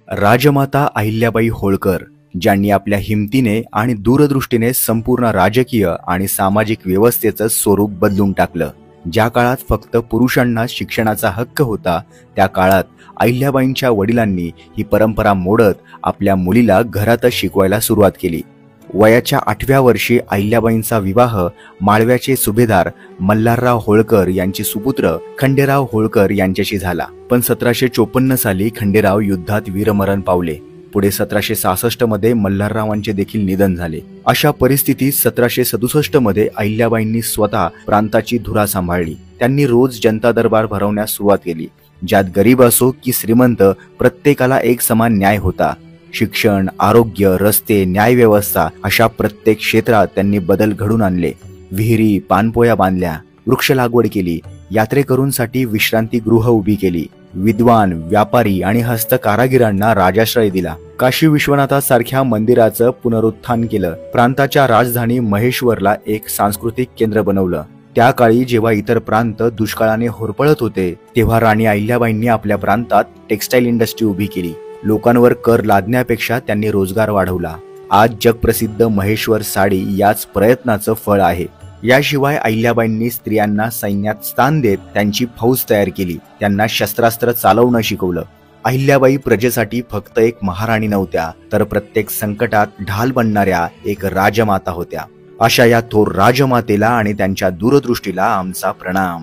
राजमाता अहिल्याबाई होळकर, ज्यांनी आपल्या हिमतीने आणि दूरदृष्टीने संपूर्ण राजकीय आणि सामाजिक व्यवस्थेचं स्वरूप बदलून टाकलं। ज्या काळात फक्त पुरुषांना शिक्षणाचा हक्क होता, त्या काळात अहिल्याबाईंच्या वडिलांनी ही परंपरा मोडत आपल्या मुलीला घरातच शिकवायला सुरुवात केली। वयाच्या 8व्या वर्षी अहिल्याबाईंचा विवाह माळव्याचे सुभेदार मल्हारराव होळकर यांचे सुपुत्र खंडेराव होळकर यांच्याशी झाला। पण 1754 साली खंडेराव युद्धात वीरमरण पावले। पुढे 1766 मध्ये मल्हाररावांचे देखील निधन झाले। अशा परिस्थितीत 1767 मध्ये अहिल्याबाईंनी स्वतः प्रांताची धुरा सांभाळली। त्यांनी रोज जनता दरबार भरवण्यास सुरुवात केली, ज्यात गरीब असो की श्रीमंत प्रत्येकाला एक समान न्याय होता। शिक्षण, आरोग्य, रस्ते, न्यायव्यवस्था अशा प्रत्येक क्षेत्रात त्यांनी बदल घडून आणले। विहिरी, पाणपोया बांधल्या, वृक्ष लागवड केली, यात्रेकरूंसाठी विश्रांतीगृह उभी केली, विद्वान, व्यापारी आणि हस्तकारागिरांना राजाश्रय दिला। काशी विश्वनाथासारख्या मंदिराचं पुनरुत्थान केलं। प्रांताच्या राजधानी महेश्वरला एक सांस्कृतिक केंद्र बनवलं। त्या काळी जेव्हा इतर प्रांत दुष्काळाने होरपळत होते, तेव्हा राणी अहिल्याबाईंनी आपल्या प्रांतात टेक्सटाईल इंडस्ट्री उभी केली। लोकांवर कर लादण्यापेक्षा त्यांनी रोजगार वाढवला। आज जगप्रसिद्ध महेश्वर साडी याच प्रयत्नाचं फळ आहे। याशिवाय अहिल्याबाईंनी स्त्रियांना सैन्यात स्थान देत त्यांची फौज तयार केली, त्यांना शस्त्रास्त्र चालवणं शिकवलं। अहिल्याबाई प्रजेसाठी फक्त एक महाराणी नव्हत्या, तर प्रत्येक संकटात ढाल बनणाऱ्या एक राजमाता होत्या। अशा या थोर राजमातेला आणि त्यांच्या दूरदृष्टीला आमचा प्रणाम।